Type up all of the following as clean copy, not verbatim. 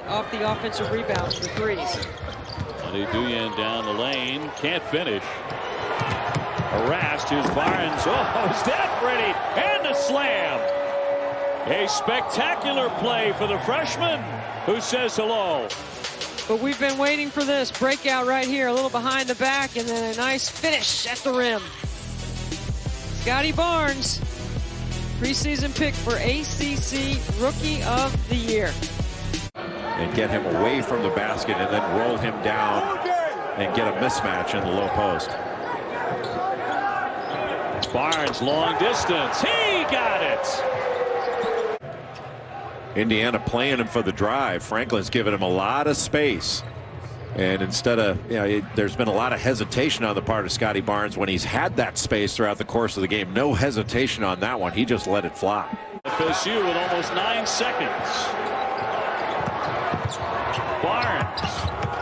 off the offensive rebounds for threes. Duyan down the lane, can't finish. Harassed, here's Barnes. Oh, is that pretty? And the slam. A spectacular play for the freshman who says hello. But we've been waiting for this breakout right here, a little behind the back, and then a nice finish at the rim. Scottie Barnes, preseason pick for ACC Rookie of the Year. And get him away from the basket and then roll him down and get a mismatch in the low post. Barnes, long distance. He got it. Indiana playing him for the drive. Franklin's given him a lot of space. And instead of, there's been a lot of hesitation on the part of Scottie Barnes when he's had that space throughout the course of the game. No hesitation on that one. He just let it fly. FSU with almost 9 seconds. Barnes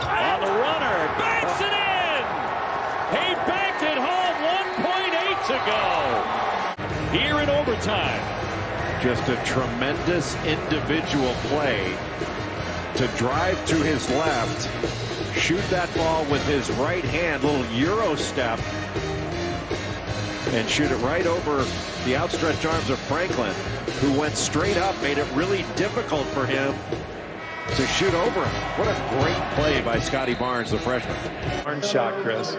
on the runner, banks it in. He banked it home. 1.8 to go here in overtime. Just a tremendous individual play to drive to his left, shoot that ball with his right hand, little Euro step, and shoot it right over the outstretched arms of Franklin, who went straight up, made it really difficult for him to shoot over him. What a great play by Scottie Barnes, the freshman. Barnes shot, Chris.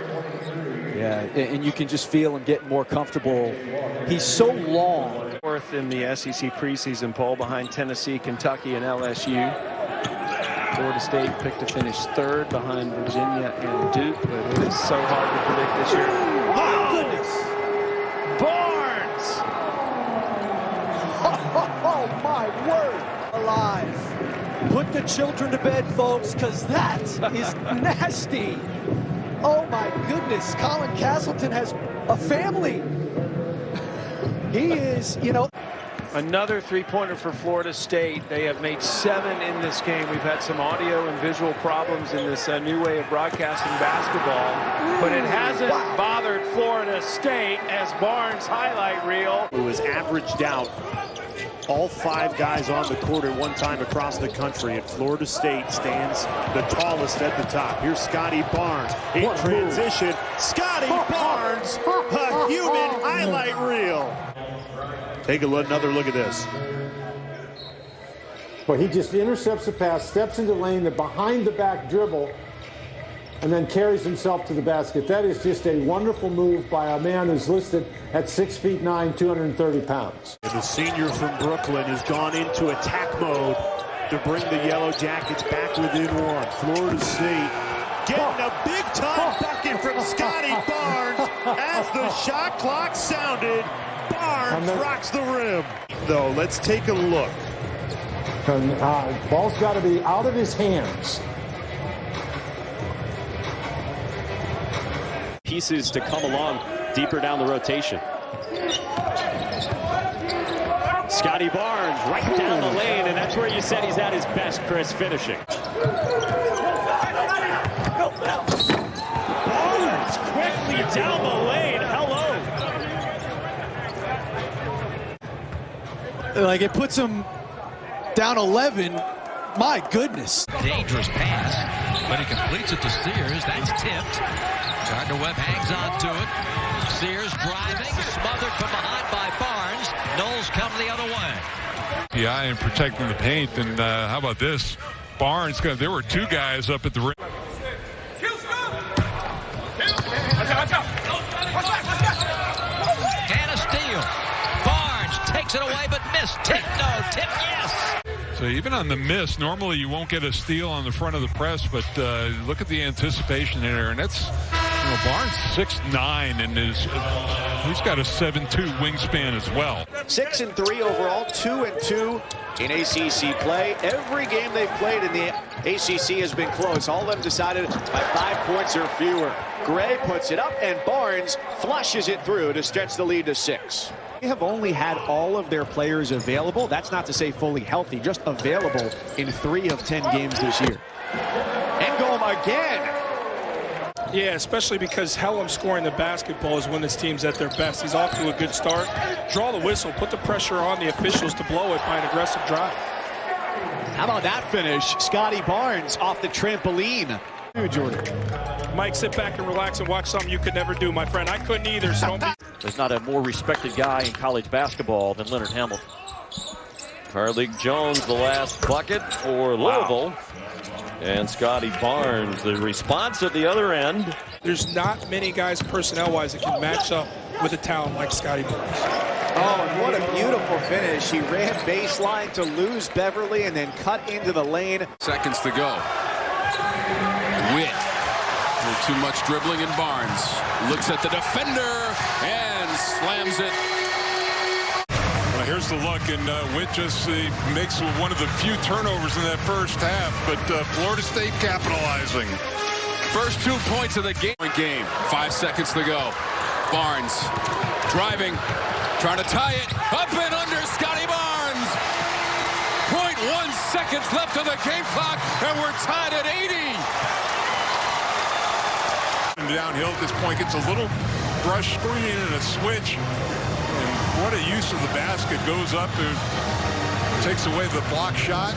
Yeah, and you can just feel him getting more comfortable. He's so long. Fourth in the SEC preseason poll behind Tennessee, Kentucky, and LSU. Florida State picked to finish third behind Virginia and Duke, but it is so hard to predict this year. Oh, goodness! Barnes! Oh, my word! Alive. Put the children to bed, folks, because that is nasty. Oh, my goodness. Colin Castleton has a family. He is, Another three-pointer for Florida State. They have made 7 in this game. We've had some audio and visual problems in this new way of broadcasting basketball, but it hasn't bothered Florida State as Barnes' highlight reel. Who has averaged out all 5 guys on the court at one time across the country, and Florida State stands the tallest at the top. Here's Scottie Barnes in transition. Scottie Barnes, a human highlight reel. Take another look at this. Well, he just intercepts the pass, steps into lane, the behind-the-back dribble, and then carries himself to the basket. That is just a wonderful move by a man who's listed at 6'9", 230 pounds. And the senior from Brooklyn has gone into attack mode to bring the Yellow Jackets back within 1. Florida State getting a big-time bucket from Scottie Barnes as the shot clock sounded. Barnes rocks the rim. Though, let's take a look. Ball's got to be out of his hands. Pieces to come along deeper down the rotation. Scottie Barnes right down the lane, and that's where you said he's at his best, Chris, finishing. Barnes quickly down the lane. Hello. Like, it puts him down 11. My goodness. Dangerous pass, but he completes it to Sears. That's tipped. Gardner-Webb hangs on to it. Sears driving, smothered from behind by Barnes. Knowles come the other way. Yeah, and protecting the paint. And how about this? Barnes, there were 2 guys up at the rim. And a steal. Barnes takes it away, but missed. Tip, no. Tip, yes. So even on the miss, normally you won't get a steal on the front of the press, but look at the anticipation there. And that's, Barnes 6'9", and he's got a 7'2" wingspan as well. 6-3 overall, 2-2 in ACC play. Every game they've played in the ACC has been close. All of them decided by 5 points or fewer. Gray puts it up, and Barnes flushes it through to stretch the lead to 6. They have only had all of their players available. That's not to say fully healthy, just available in 3 of 10 games this year. Engholm again. Yeah, especially because Hellum scoring the basketball is when this team's at their best. He's off to a good start. Draw the whistle, put the pressure on the officials to blow it by an aggressive drive. How about that finish? Scottie Barnes off the trampoline. Jordan. Mike, sit back and relax and watch something you could never do, my friend. I couldn't either, so don't be... There's not a more respected guy in college basketball than Leonard Hamilton. Carlik Jones, the last bucket for Louisville. And Scottie Barnes, the response at the other end. There's not many guys personnel-wise that can match up with a talent like Scottie Barnes. Oh, and what a beautiful finish. He ran baseline to lose Beverly and then cut into the lane. Seconds to go. Witt. Too much dribbling, and Barnes looks at the defender and slams it. Well, here's the look, and Witt just makes one of the few turnovers in that first half, but Florida State capitalizing. First 2 points of the game. 5 seconds to go. Barnes driving, trying to tie it up and under. Scottie Barnes. 0.1 seconds left on the game clock, and we're tied at 80. Downhill at this point, gets a little brush screen and a switch, and what a use of the basket. Goes up and takes away the block shot.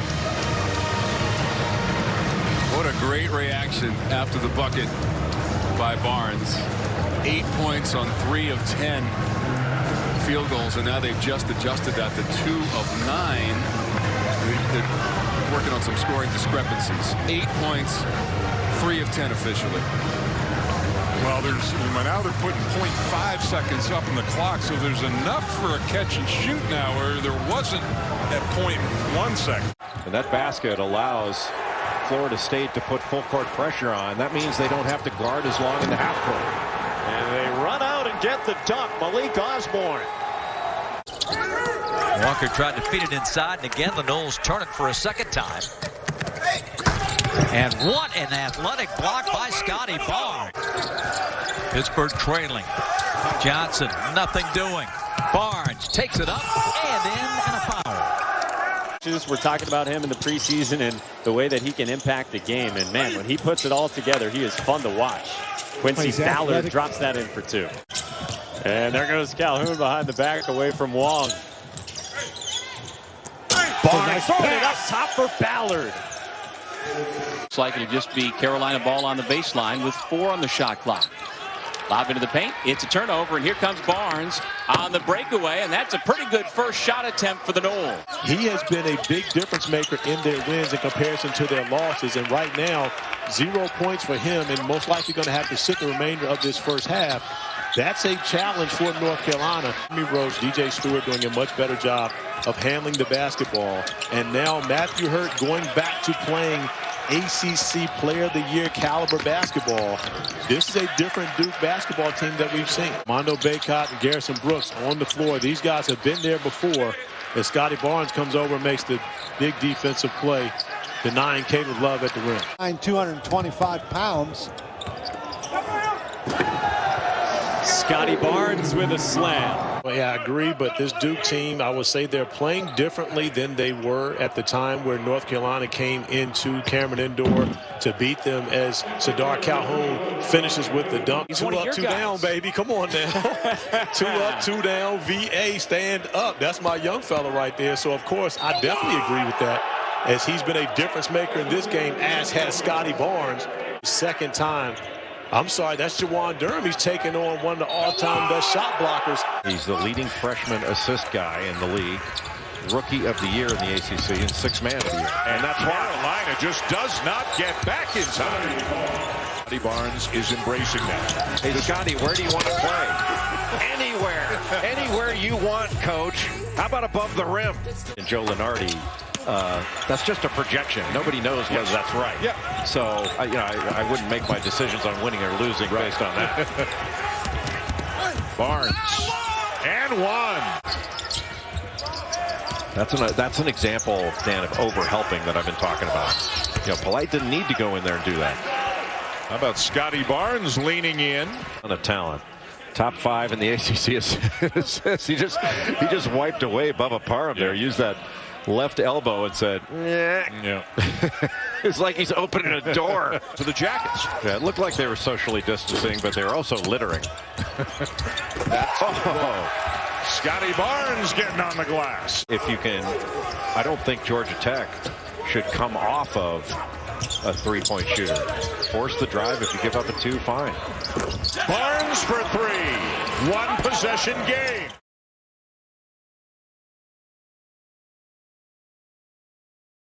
What a great reaction after the bucket by Barnes. 8 points on 3 of 10 field goals, and now they've just adjusted that to 2 of 9. They're working on some scoring discrepancies. 8 points, 3 of 10 officially. Well, now they're putting 0.5 seconds up in the clock, so there's enough for a catch and shoot now where there wasn't at 0.1 second. And that basket allows Florida State to put full court pressure on. That means they don't have to guard as long in the half court. And they run out and get the dunk. Malik Osborne. Walker tried to feed it inside, and again the Noles turn it for a second time. And what an athletic block by Scottie Barnes. Pittsburgh trailing. Johnson, nothing doing. Barnes takes it up and in, and a foul. We're talking about him in the preseason and the way that he can impact the game. And man, when he puts it all together, he is fun to watch. Quincy Ballard drops that in for 2. And there goes Calhoun behind the back away from Wong. Barnes throwing it up top for Ballard. Looks like it'll just be Carolina ball on the baseline with 4 on the shot clock. Lob into the paint. It's a turnover, and here comes Barnes on the breakaway, and that's a pretty good first shot attempt for the Noles. He has been a big difference maker in their wins in comparison to their losses, and right now, 0 points for him, and most likely going to have to sit the remainder of this first half. That's a challenge for North Carolina. Rose, DJ Stewart doing a much better job of handling the basketball. And now Matthew Hurt going back to playing ACC Player of the Year caliber basketball. This is a different Duke basketball team that we've seen. Mondo Baycott and Garrison Brooks on the floor. These guys have been there before. As Scottie Barnes comes over and makes the big defensive play, denying Caleb Love at the rim. 225 pounds. Scottie Barnes with a slam. Well, yeah, I agree, but this Duke team, I would say they're playing differently than they were at the time where North Carolina came into Cameron Indoor to beat them, as Sadar Calhoun finishes with the dunk. He's 2 one of up, your 2 guys. down, baby. Come on now. 2 up, 2 down, VA, stand up. That's my young fella right there. So, of course, I definitely agree with that, as he's been a difference maker in this game, as has Scottie Barnes. Second time. I'm sorry, that's Jawan Durham. He's taking on one of the all-time best shot blockers. He's the leading freshman assist guy in the league. Rookie of the year in the ACC and 6th man of the year. And that's Carolina just does not get back in time. Scottie Barnes is embracing that. Hey, Scottie, where do you want to play? Anywhere. Anywhere you want, coach. How about above the rim? And Joe Lenardi. That's just a projection. Nobody knows whether that's right. Yeah. So, I wouldn't make my decisions on winning or losing based on that. Barnes. And 1. That's an example, Dan, of overhelping that I've been talking about. Polite didn't need to go in there and do that. How about Scottie Barnes leaning in? On a talent. Top 5 in the ACC assists. He just wiped away Bubba Parham there. Used that left elbow and said, yeah. It's like he's opening a door to the Jackets. Yeah, it looked like they were socially distancing, but they were also littering. Scottie Barnes getting on the glass. If you can, I don't think Georgia Tech should come off of a three-point shooter. Force the drive. If you give up a 2, fine. Barnes for 3. One possession game.